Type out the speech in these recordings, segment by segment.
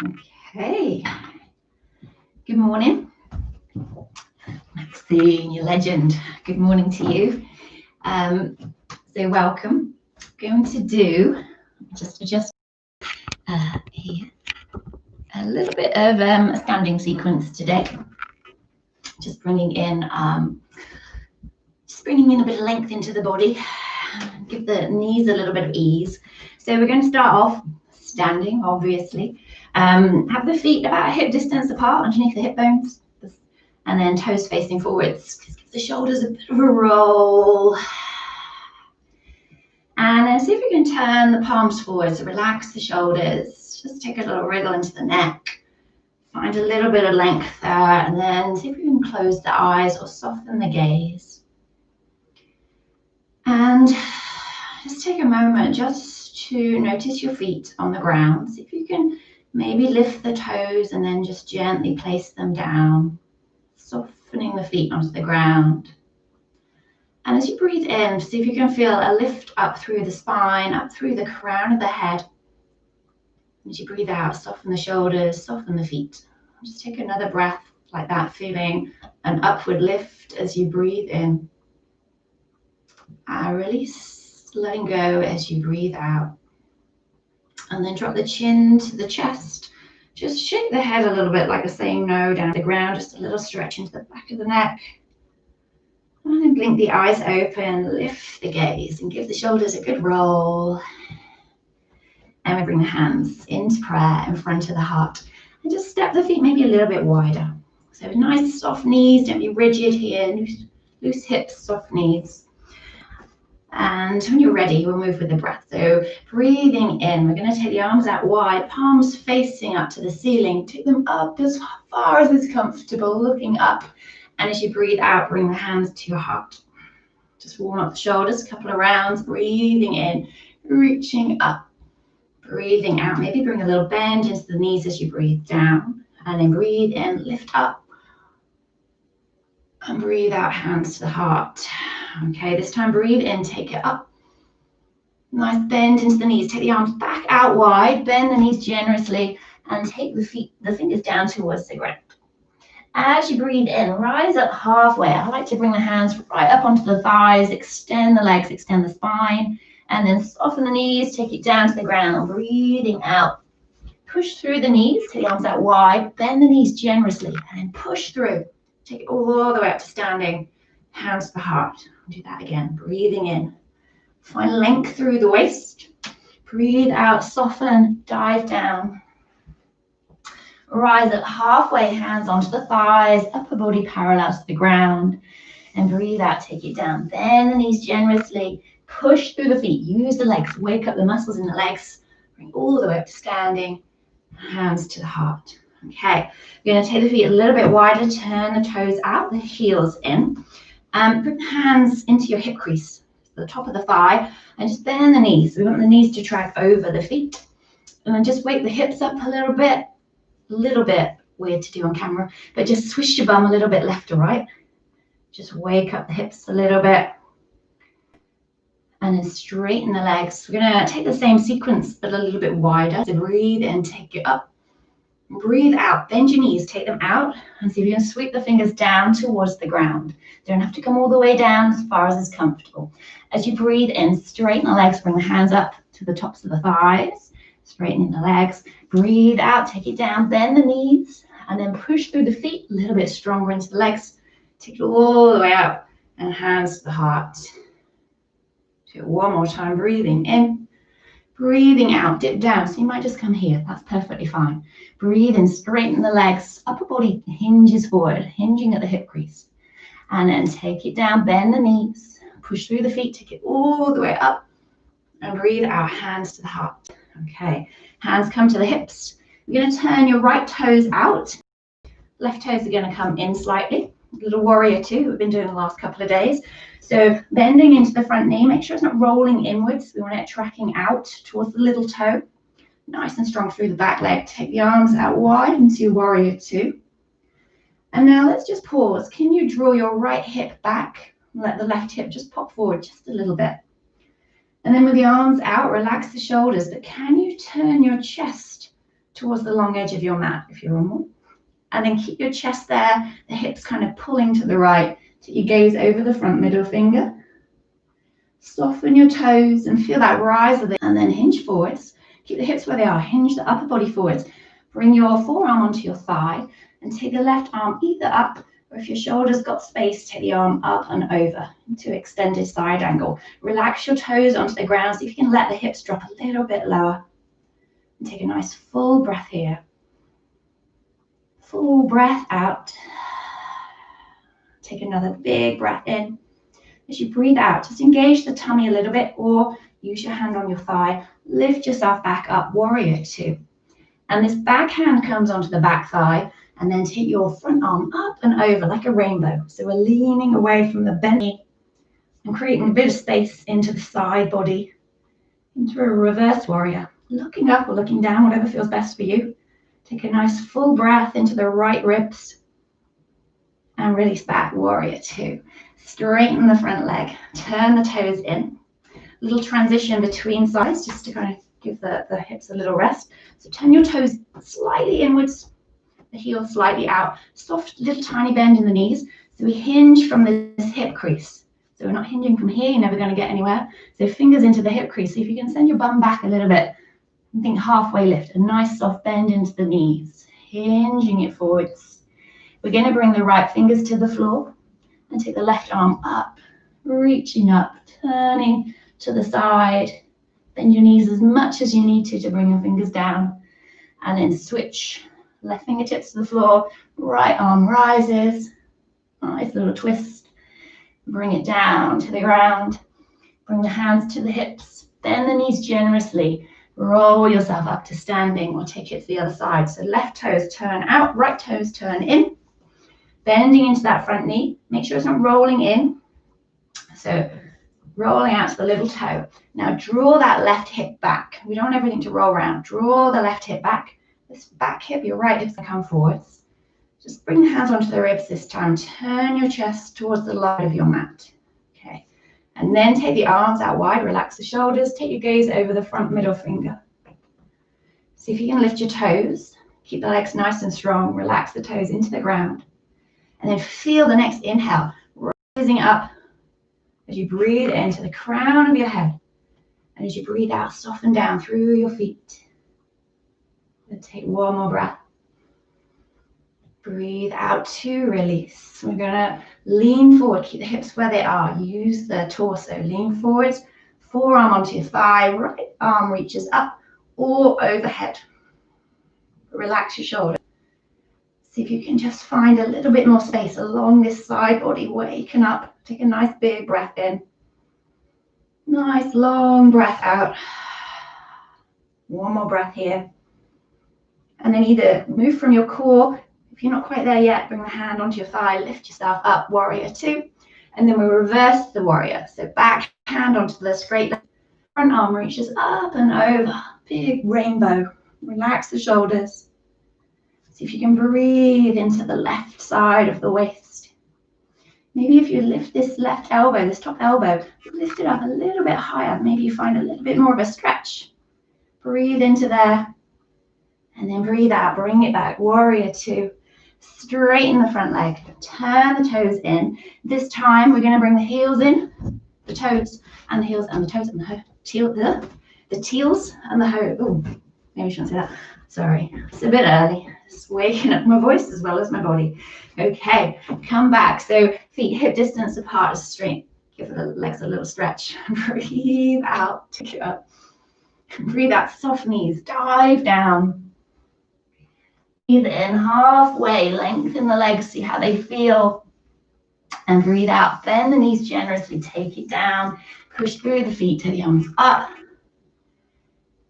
Okay, good morning. Maxine, you legend. Good morning to you. So welcome. Going to do, just adjust here, a little bit of a standing sequence today. Just bringing in a bit of length into the body. Give the knees a little bit of ease. So we're going to start off standing, obviously. Have the feet about hip distance apart underneath the hip bones. And then toes facing forwards. Just give the shoulders a bit of a roll. And then see if we can turn the palms forward. So relax the shoulders. Just take a little wriggle into the neck. Find a little bit of length there. And then see if we can close the eyes or soften the gaze. And just take a moment just to notice your feet on the ground. See if you can maybe lift the toes and then just gently place them down, softening the feet onto the ground. And as you breathe in, see if you can feel a lift up through the spine, up through the crown of the head. As you breathe out, soften the shoulders, soften the feet. Just take another breath like that, feeling an upward lift as you breathe in. Release, letting go as you breathe out. And then drop the chin to the chest. Just shake the head a little bit like you're saying no down to the ground, just a little stretch into the back of the neck. And then blink the eyes open, lift the gaze and give the shoulders a good roll. And we bring the hands into prayer in front of the heart. And just step the feet maybe a little bit wider. So nice soft knees, don't be rigid here, loose hips, soft knees. And when you're ready, we'll move with the breath. So breathing in, we're going to take the arms out wide, palms facing up to the ceiling. Take them up as far as is comfortable, looking up. And as you breathe out, bring the hands to your heart. Just warm up the shoulders, a couple of rounds, breathing in, reaching up, breathing out. Maybe bring a little bend into the knees as you breathe down. And then breathe in, lift up. And breathe out, hands to the heart. Okay, this time breathe in, take it up. Nice bend into the knees. Take the arms back out wide, bend the knees generously, and take the fingers down towards the ground. As you breathe in, rise up halfway. I like to bring the hands right up onto the thighs, extend the legs, extend the spine, and then soften the knees, take it down to the ground. Breathing out. Push through the knees, take the arms out wide, bend the knees generously, and then push through. Take it all the way up to standing, hands to the heart. Do that again, breathing in. Find length through the waist. Breathe out, soften, dive down. Rise up halfway, hands onto the thighs, upper body parallel to the ground. And breathe out, take it down. Bend the knees generously. Push through the feet. Use the legs. Wake up the muscles in the legs. Bring all the way up to standing. Hands to the heart. Okay, you're going to take the feet a little bit wider. Turn the toes out, the heels in. Bring the hands into your hip crease, the top of the thigh, and just bend the knees. We want the knees to track over the feet. And then just wake the hips up a little bit. Weird to do on camera, but just swish your bum a little bit left or right. Just wake up the hips a little bit. And then straighten the legs. We're going to take the same sequence, but a little bit wider. So breathe in, take it up. Breathe out, bend your knees, take them out, and see if you can sweep the fingers down towards the ground. Don't have to come all the way down, as far as is comfortable. As you breathe in, straighten the legs, bring the hands up to the tops of the thighs, straightening the legs. Breathe out, take it down, bend the knees, and then push through the feet, a little bit stronger into the legs. Take it all the way out, and hands to the heart. Do it one more time, breathing in. Breathing out, dip down. So you might just come here. That's perfectly fine. Breathe in, straighten the legs. Upper body hinges forward, hinging at the hip crease. And then take it down, bend the knees. Push through the feet, take it all the way up. And breathe out, hands to the heart. Okay, hands come to the hips. You're going to turn your right toes out. Left toes are going to come in slightly. Little warrior two, we've been doing the last couple of days. So bending into the front knee, make sure it's not rolling inwards. We want it tracking out towards the little toe. Nice and strong through the back leg. Take the arms out wide into your warrior two. And now let's just pause. Can you draw your right hip back? Let the left hip just pop forward just a little bit. And then with the arms out, relax the shoulders. But can you turn your chest towards the long edge of your mat if you're on one. And then keep your chest there, the hips kind of pulling to the right. Take your gaze over the front middle finger. Soften your toes and feel that rise of it. And then hinge forwards. Keep the hips where they are. Hinge the upper body forwards. Bring your forearm onto your thigh and take the left arm either up, or if your shoulder's got space, take the arm up and over into extended side angle. Relax your toes onto the ground. See if you can let the hips drop a little bit lower. And take a nice full breath here. Full breath out. Take another big breath in. As you breathe out, just engage the tummy a little bit or use your hand on your thigh. Lift yourself back up, warrior two. And this back hand comes onto the back thigh and then take your front arm up and over like a rainbow. So we're leaning away from the bent knee and creating a bit of space into the side body, into a reverse warrior. Looking up or looking down, whatever feels best for you. Take a nice full breath into the right ribs and release back, warrior two. Straighten the front leg, turn the toes in. Little transition between sides just to kind of give the hips a little rest. So turn your toes slightly inwards, the heels slightly out. Soft little tiny bend in the knees. So we hinge from this hip crease. So we're not hinging from here, you're never going to get anywhere. So fingers into the hip crease. See if you can send your bum back a little bit. And think halfway lift, a nice soft bend into the knees. Hinging it forwards. We're going to bring the right fingers to the floor and take the left arm up, reaching up, turning to the side. Bend your knees as much as you need to bring your fingers down. And then switch. Left fingertips to the floor, right arm rises. Nice little twist. Bring it down to the ground. Bring the hands to the hips. Bend the knees generously. Roll yourself up to standing or take it to the other side. So left toes turn out, right toes turn in. Bending into that front knee. Make sure it's not rolling in. So rolling out to the little toe. Now draw that left hip back. We don't want everything to roll around. Draw the left hip back. This back hip, your right hip's gonna come forwards. Just bring the hands onto the ribs this time. Turn your chest towards the line of your mat. Okay. And then take the arms out wide. Relax the shoulders. Take your gaze over the front middle finger. See if you can lift your toes. Keep the legs nice and strong. Relax the toes into the ground. And then feel the next inhale, rising up as you breathe into the crown of your head. And as you breathe out, soften down through your feet. And take one more breath. Breathe out to release. We're gonna lean forward, keep the hips where they are. Use the torso, lean forwards, forearm onto your thigh, right arm reaches up or overhead. Relax your shoulder. See if you can just find a little bit more space along this side body. Waken up. Take a nice big breath in. Nice long breath out. One more breath here. And then either move from your core. If you're not quite there yet, bring the hand onto your thigh. Lift yourself up, warrior two. And then we reverse the warrior. So back hand onto the straight leg. Front arm reaches up and over. Big rainbow. Relax the shoulders. See if you can breathe into the left side of the waist. Maybe if you lift this left elbow, this top elbow, lift it up a little bit higher. Maybe you find a little bit more of a stretch. Breathe into there. And then breathe out. Bring it back. Warrior two. Straighten the front leg. Turn the toes in. This time we're going to bring the heels in. The toes and the heels and the toes and the teals and the hoe. Oh, maybe I shouldn't say that. Sorry, it's a bit early. Just waking up my voice as well as my body. Okay, come back. So feet hip distance apart, straight. Give the legs a little stretch. Breathe out, take it up. Breathe out, soft knees, dive down. Breathe in halfway, lengthen the legs, see how they feel. And breathe out, bend the knees generously, take it down. Push through the feet to the arms up.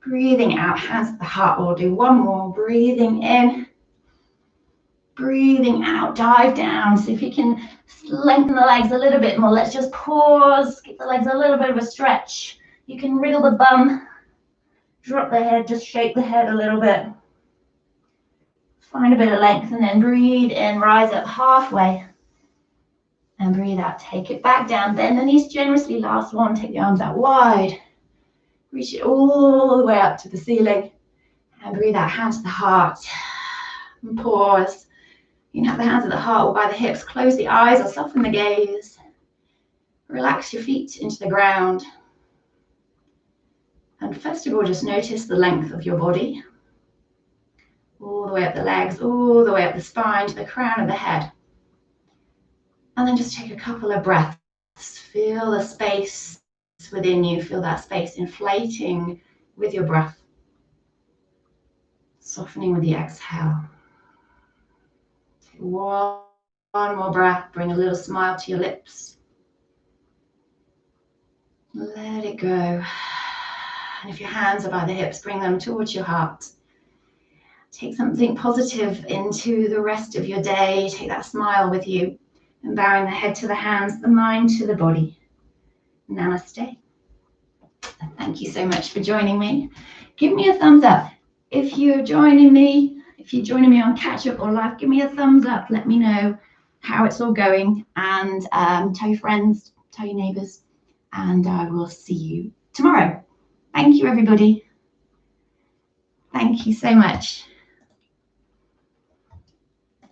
Breathing out, hands to the heart. We'll do one more. Breathing in. Breathing out, dive down. See if you can lengthen the legs a little bit more. Let's just pause. Give the legs a little bit of a stretch. You can wriggle the bum. Drop the head, just shake the head a little bit. Find a bit of length and then breathe in. Rise up halfway. And breathe out. Take it back down. Bend the knees generously. Last one. Take the arms out wide. Reach it all the way up to the ceiling. And breathe out, hands to the heart. And pause. You can have the hands at the heart or by the hips. Close the eyes or soften the gaze. Relax your feet into the ground. And first of all, just notice the length of your body. All the way up the legs, all the way up the spine to the crown of the head. And then just take a couple of breaths. Feel the space within you. Feel that space inflating with your breath. Softening with the exhale. Take one more breath. Bring a little smile to your lips. Let it go. And if your hands are by the hips, bring them towards your heart. Take something positive into the rest of your day. Take that smile with you. And bowing the head to the hands, the mind to the body. Namaste. Thank you so much for joining me. Give me a thumbs up. If you're joining me on Catch Up or Live, give me a thumbs up. Let me know how it's all going. And tell your friends, tell your neighbours. And I will see you tomorrow. Thank you, everybody. Thank you so much.